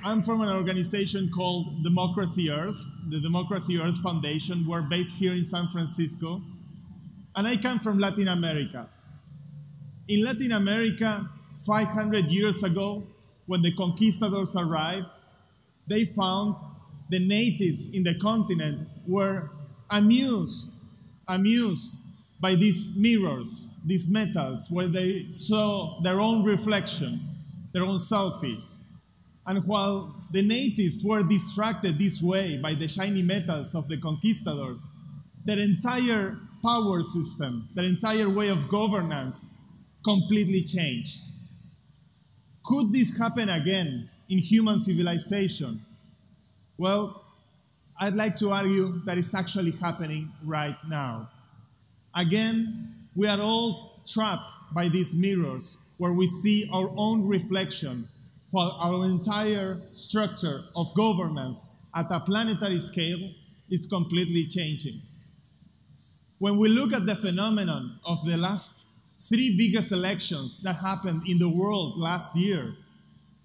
I'm from an organization called Democracy Earth, the Democracy Earth Foundation. We're based here in San Francisco, and I come from Latin America. In Latin America, 500 years ago, when the conquistadors arrived, they found the natives in the continent were amused by these mirrors, these metals, where they saw their own reflection, their own selfie. And while the natives were distracted this way by the shiny metals of the conquistadors, their entire power system, their entire way of governance completely changed. Could this happen again in human civilization? Well, I'd like to argue that it's actually happening right now. Again, we are all trapped by these mirrors where we see our own reflection, while our entire structure of governance at a planetary scale is completely changing. When we look at the phenomenon of the last 3 biggest elections that happened in the world last year,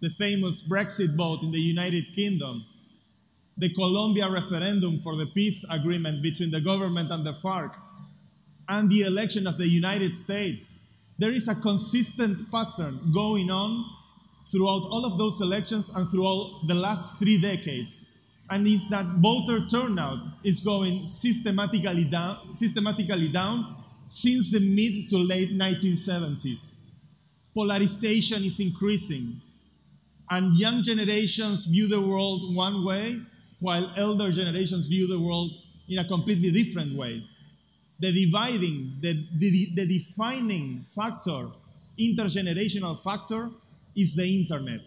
the famous Brexit vote in the United Kingdom, the Colombia referendum for the peace agreement between the government and the FARC, and the election of the United States, there is a consistent pattern going on throughout all of those elections and throughout the last 3 decades. And it's that voter turnout is going systematically down since the mid to late 1970s. Polarization is increasing, and young generations view the world one way, while elder generations view the world in a completely different way. The defining factor, intergenerational factor, is the internet.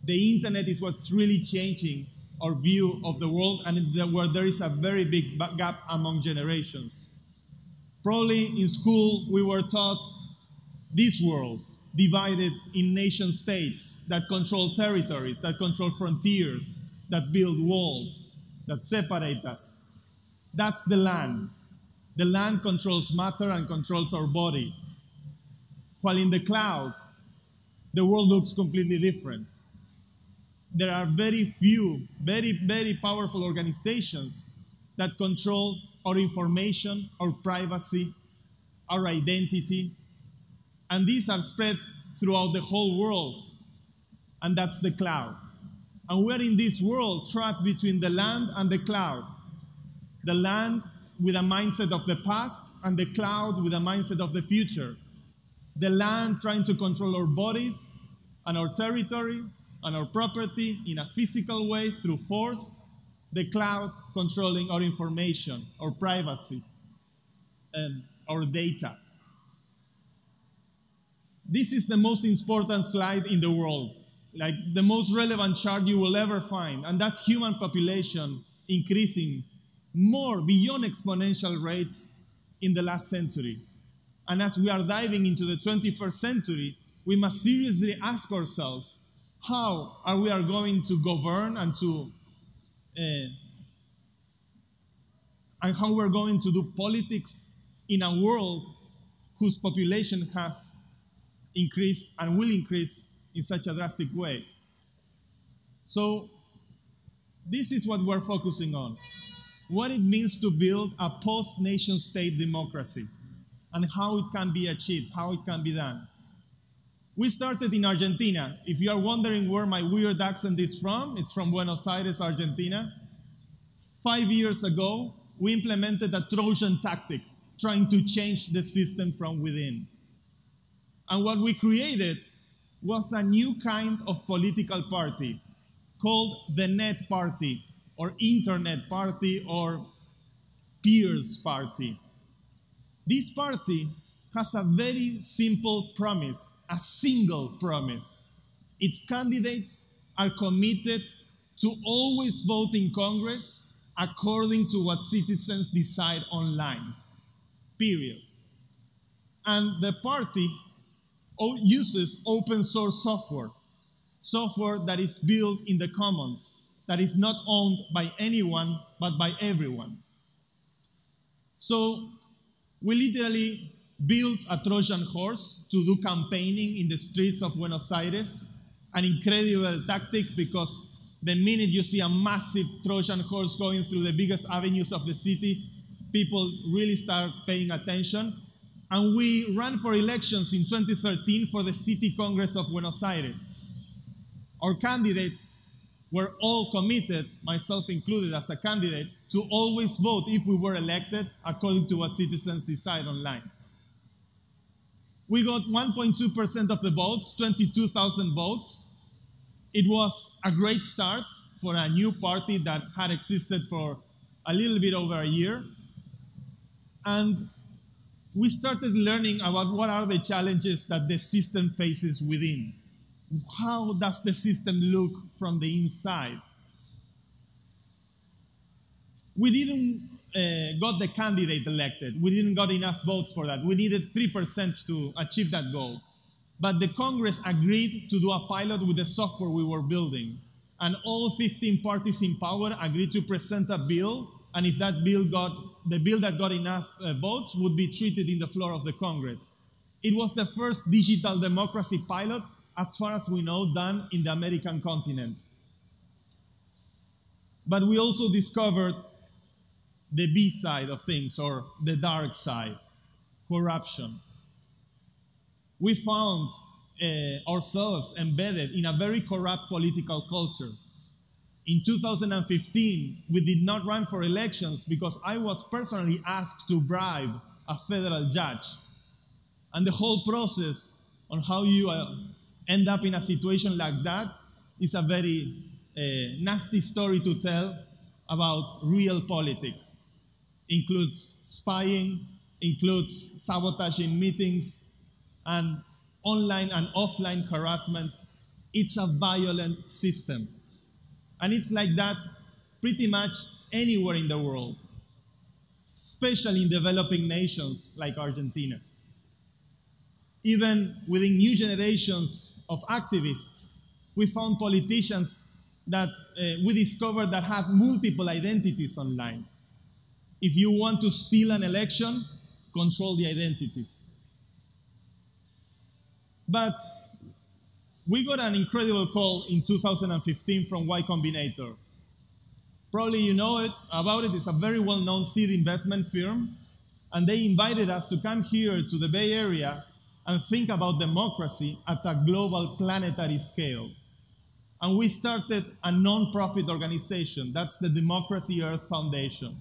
The internet is what's really changing our view of the world, and where there is a very big gap among generations. Probably in school we were taught this world divided in nation states that control territories, that control frontiers, that build walls, that separate us. That's the land. The land controls matter and controls our body. While in the cloud, the world looks completely different. There are very few, very powerful organizations that control our information, our privacy, our identity, and these are spread throughout the whole world, and that's the cloud. And we're in this world trapped between the land and the cloud. The land with a mindset of the past, and the cloud with a mindset of the future. The land trying to control our bodies and our territory and our property in a physical way through force. The cloud controlling our information, our privacy, and our data. This is the most important slide in the world, like the most relevant chart you will ever find, and that's human population increasing more beyond exponential rates in the last century. And as we are diving into the 21st century, we must seriously ask ourselves, how are we going to govern and how we're going to do politics in a world whose population has increased and will increase in such a drastic way. So this is what we're focusing on. What it means to build a post-nation state democracy and how it can be achieved, how it can be done. We started in Argentina. If you are wondering where my weird accent is from, it's from Buenos Aires, Argentina. 5 years ago, we implemented a Trojan tactic, trying to change the system from within. And what we created was a new kind of political party called the Net Party, or Internet Party, or Pier's Party. This party has a very simple promise, a single promise. Its candidates are committed to always vote in Congress according to what citizens decide online, period. And the party uses open source software that is built in the commons, that is not owned by anyone, but by everyone. So we literally built a Trojan horse to do campaigning in the streets of Buenos Aires, an incredible tactic because The minute you see a massive Trojan horse going through the biggest avenues of the city, people really start paying attention. And we ran for elections in 2013 for the City Congress of Buenos Aires. Our candidates were all committed, myself included as a candidate, to always vote if we were elected according to what citizens decide online. We got 1.2% of the votes, 22,000 votes. It was a great start for a new party that had existed for a little bit over a year. And we started learning about what are the challenges that the system faces within. How does the system look from the inside? We didn't got the candidate elected. We didn't got enough votes for that. We needed 3% to achieve that goal. But the Congress agreed to do a pilot with the software we were building. And all 15 parties in power agreed to present a bill, and if that bill the bill that got enough votes would be treated in the floor of the Congress. It was the first digital democracy pilot, as far as we know, done in the American continent. But we also discovered the B side of things, or the dark side, corruption. We found ourselves embedded in a very corrupt political culture. In 2015, we did not run for elections because I was personally asked to bribe a federal judge. And the whole process on how you end up in a situation like that is a very nasty story to tell about real politics. Includes spying, includes sabotaging meetings, and online and offline harassment. It's a violent system. And it's like that pretty much anywhere in the world, especially in developing nations like Argentina. Even within new generations of activists, we found politicians that we discovered that have multiple identities online. If you want to steal an election, control the identities. But we got an incredible call in 2015 from Y Combinator. Probably you know about it. It's a very well-known seed investment firm. And they invited us to come here to the Bay Area and think about democracy at a global planetary scale. And we started a non-profit organization. That's the Democracy Earth Foundation.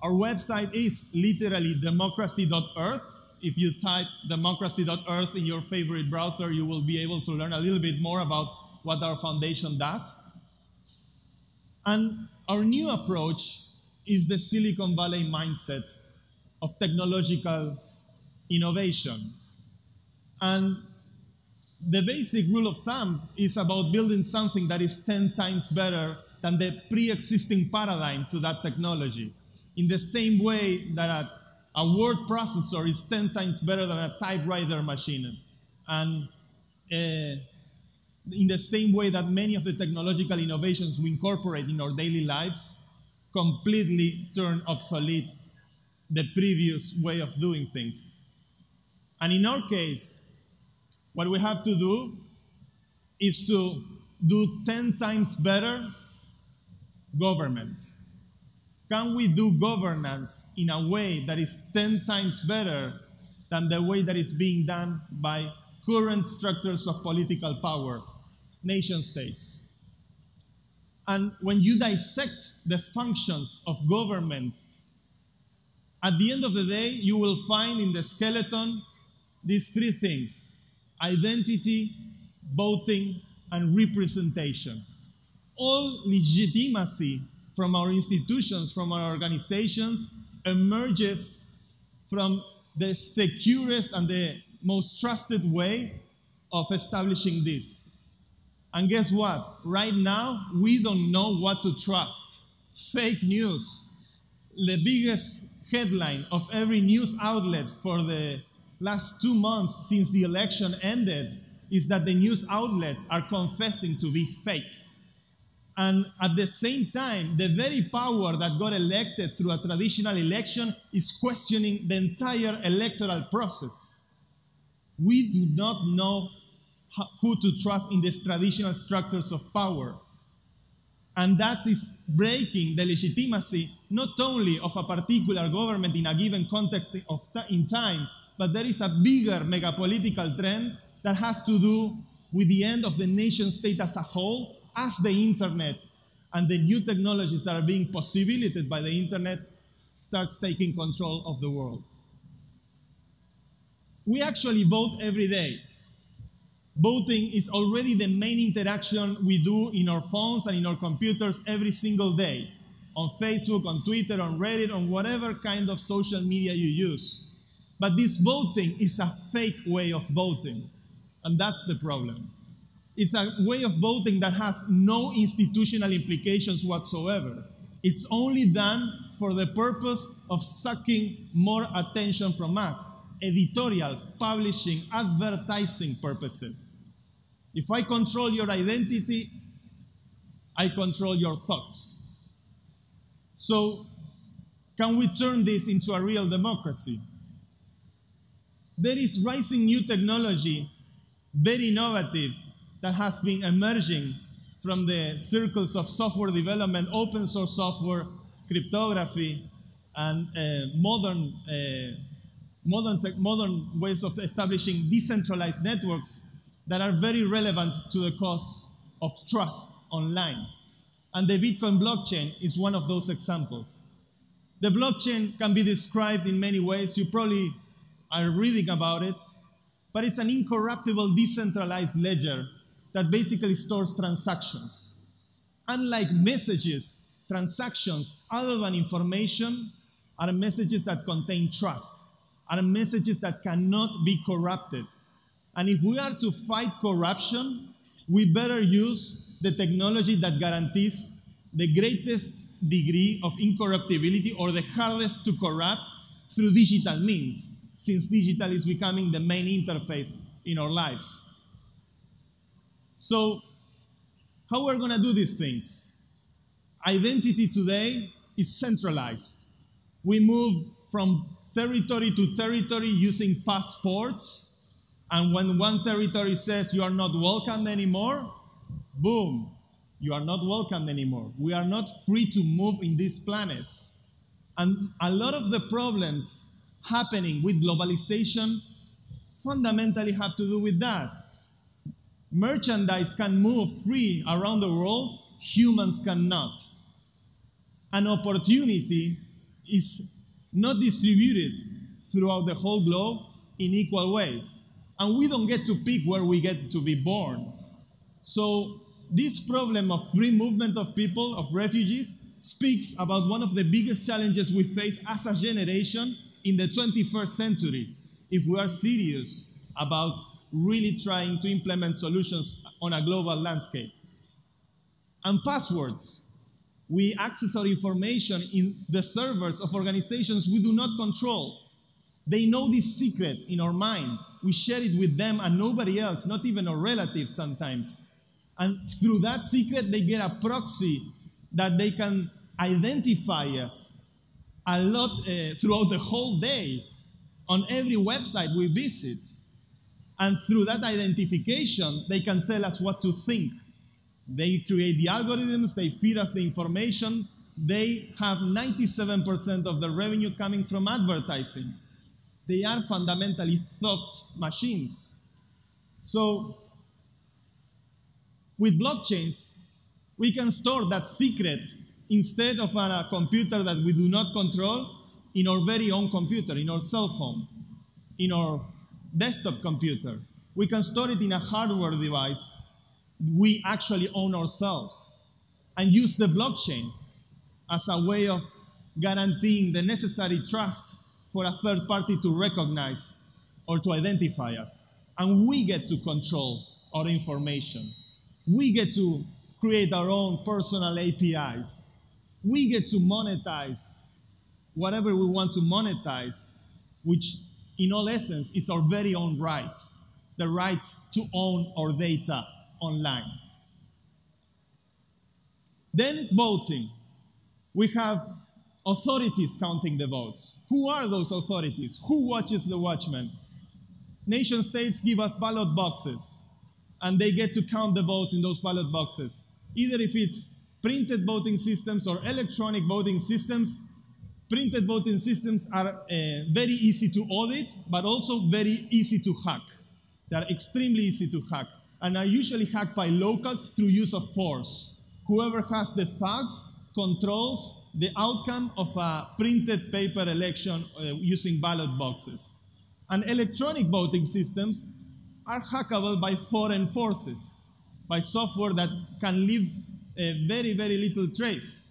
Our website is literally democracy.earth. If you type democracy.earth in your favorite browser, you will be able to learn a little bit more about what our foundation does. And our new approach is the Silicon Valley mindset of technological innovation. And the basic rule of thumb is about building something that is 10 times better than the pre-existing paradigm to that technology. In the same way that a word processor is 10 times better than a typewriter machine. And in the same way that many of the technological innovations we incorporate in our daily lives completely turn obsolete the previous way of doing things. And in our case, what we have to do is to do 10 times better government. Can we do governance in a way that is 10 times better than the way that it's being done by current structures of political power, nation states? And when you dissect the functions of government, at the end of the day, you will find in the skeleton these three things: identity, voting, and representation. All legitimacy from our institutions, from our organizations, emerges from the securest and the most trusted way of establishing this. And guess what? Right now, we don't know what to trust. Fake news. The biggest headline of every news outlet for the last 2 months since the election ended is that the news outlets are confessing to be fake. And at the same time, the very power that got elected through a traditional election is questioning the entire electoral process. We do not know who to trust in these traditional structures of power. And that is breaking the legitimacy not only of a particular government in a given context in time, but there is a bigger megapolitical trend that has to do with the end of the nation state as a whole, as the internet and the new technologies that are being possibilitated by the internet starts taking control of the world. We actually vote every day. Voting is already the main interaction we do in our phones and in our computers every single day, on Facebook, on Twitter, on Reddit, on whatever kind of social media you use. But this voting is a fake way of voting, and that's the problem. It's a way of voting that has no institutional implications whatsoever. It's only done for the purpose of sucking more attention from us. Editorial, publishing, advertising purposes. If I control your identity, I control your thoughts. So, can we turn this into a real democracy? There is rising new technology, very innovative, that has been emerging from the circles of software development, open source software, cryptography, and modern ways of establishing decentralized networks that are very relevant to the cause of trust online. And the Bitcoin blockchain is one of those examples. The blockchain can be described in many ways. You probably are reading about it, but it's an incorruptible decentralized ledger that basically stores transactions. Unlike messages, transactions other than information are messages that contain trust, are messages that cannot be corrupted. And if we are to fight corruption, we better use the technology that guarantees the greatest degree of incorruptibility or the hardest to corrupt through digital means, since digital is becoming the main interface in our lives. So, how are we going to do these things? Identity today is centralized. We move from territory to territory using passports, and when one territory says you are not welcome anymore, boom, you are not welcome anymore. We are not free to move in this planet. And a lot of the problems happening with globalization fundamentally have to do with that. Merchandise can move free around the world, humans cannot. An opportunity is not distributed throughout the whole globe in equal ways. And we don't get to pick where we get to be born. So this problem of free movement of people, of refugees, speaks about one of the biggest challenges we face as a generation in the 21st century, if we are serious about really trying to implement solutions on a global landscape. And passwords. We access our information in the servers of organizations we do not control. They know this secret in our mind. We share it with them and nobody else, not even our relatives sometimes. And through that secret, they get a proxy that they can identify us a lot throughout the whole day on every website we visit. And through that identification, they can tell us what to think. They create the algorithms, they feed us the information. They have 97% of the revenue coming from advertising. They are fundamentally thought machines. So, with blockchains, we can store that secret instead of on a computer that we do not control, in our very own computer, in our cell phone, in our desktop computer. We can store it in a hardware device we actually own ourselves, and use the blockchain as a way of guaranteeing the necessary trust for a third party to recognize or to identify us. And we get to control our information. We get to create our own personal APIs. We get to monetize whatever we want to monetize, which in all essence, it's our very own right, the right to own our data online. Then voting. We have authorities counting the votes. Who are those authorities? Who watches the watchmen? Nation states give us ballot boxes. and they get to count the votes in those ballot boxes. Either if it's printed voting systems or electronic voting systems, printed voting systems are very easy to audit, but also very easy to hack. They are extremely easy to hack and are usually hacked by locals through use of force. Whoever has the thugs controls the outcome of a printed paper election using ballot boxes. And electronic voting systems are hackable by foreign forces, by software that can leave very, very little trace.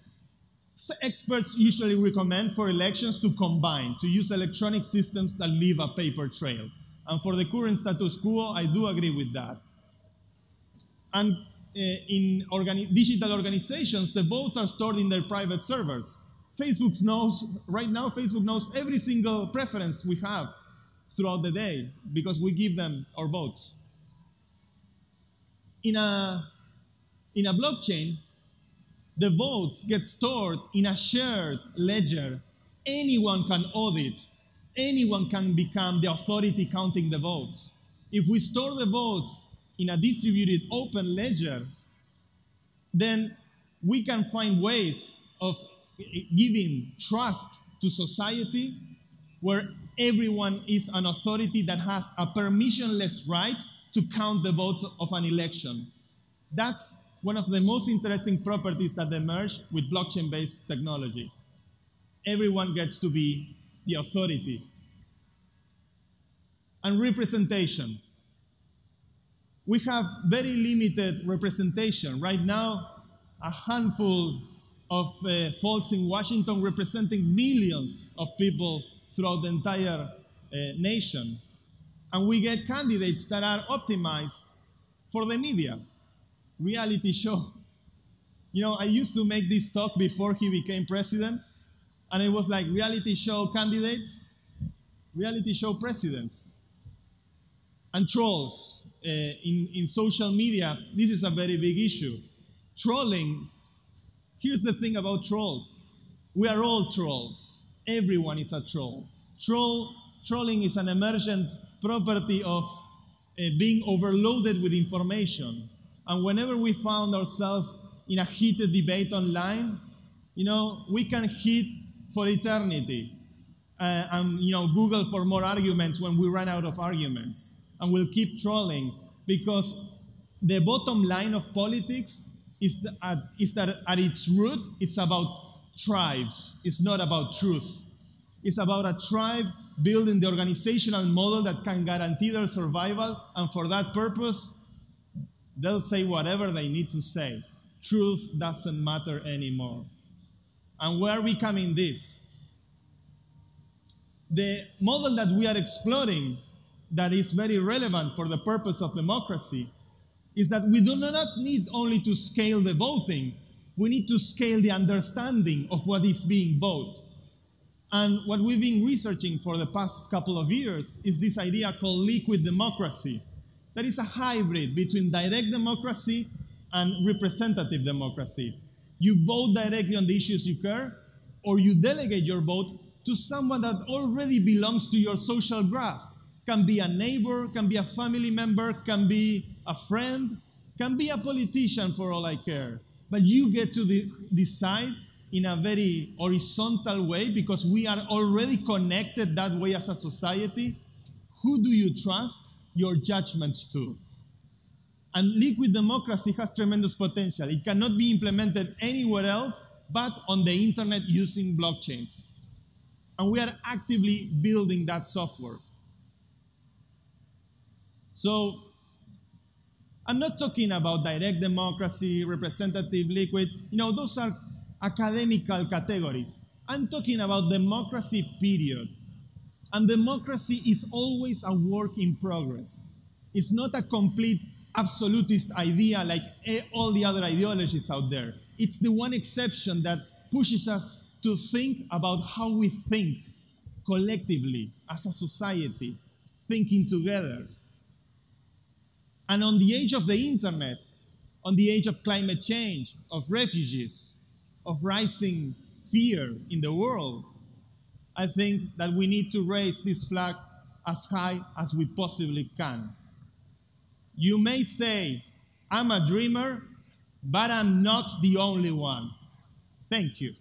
So experts usually recommend for elections to combine, to use electronic systems that leave a paper trail. And for the current status quo, I do agree with that. And in digital organizations, the votes are stored in their private servers. Right now, Facebook knows every single preference we have throughout the day because we give them our votes. In a blockchain, the votes get stored in a shared ledger. Anyone can audit. Anyone can become the authority counting the votes. If we store the votes in a distributed open ledger, then we can find ways of giving trust to society where everyone is an authority that has a permissionless right to count the votes of an election. That's one of the most interesting properties that emerge with blockchain-based technology. Everyone gets to be the authority. And representation. We have very limited representation. Right now, a handful of folks in Washington representing millions of people throughout the entire nation. And we get candidates that are optimized for the media. Reality show. You know, I used to make this talk before he became president, and it was like reality show candidates, reality show presidents. And trolls in social media, this is a very big issue. Trolling, here's the thing about trolls. We are all trolls. Everyone is a troll. Trolling is an emergent property of being overloaded with information. And whenever we found ourselves in a heated debate online, you know, we can hit for eternity and, you know, Google for more arguments when we run out of arguments. And we'll keep trolling because the bottom line of politics is that at its root, it's about tribes. It's not about truth. It's about a tribe building the organizational model that can guarantee their survival, and for that purpose, they'll say whatever they need to say. Truth doesn't matter anymore. And where are we coming this? The model that we are exploring that is very relevant for the purpose of democracy is that we do not need only to scale the voting, we need to scale the understanding of what is being voted. And what we've been researching for the past couple of years is this idea called liquid democracy. That is a hybrid between direct democracy and representative democracy. You vote directly on the issues you care, or you delegate your vote to someone that already belongs to your social graph. Can be a neighbor, can be a family member, can be a friend, can be a politician for all I care. But you get to decide in a very horizontal way because we are already connected that way as a society. Who do you trust your judgments to? And liquid democracy has tremendous potential. It cannot be implemented anywhere else but on the internet using blockchains. And we are actively building that software. So I'm not talking about direct democracy, representative, liquid. You know, those are academical categories. I'm talking about democracy, period. And democracy is always a work in progress. It's not a complete absolutist idea like all the other ideologies out there. It's the one exception that pushes us to think about how we think collectively as a society, thinking together. And on the age of the internet, on the age of climate change, of refugees, of rising fear in the world, I think that we need to raise this flag as high as we possibly can. You may say, I'm a dreamer, but I'm not the only one. Thank you.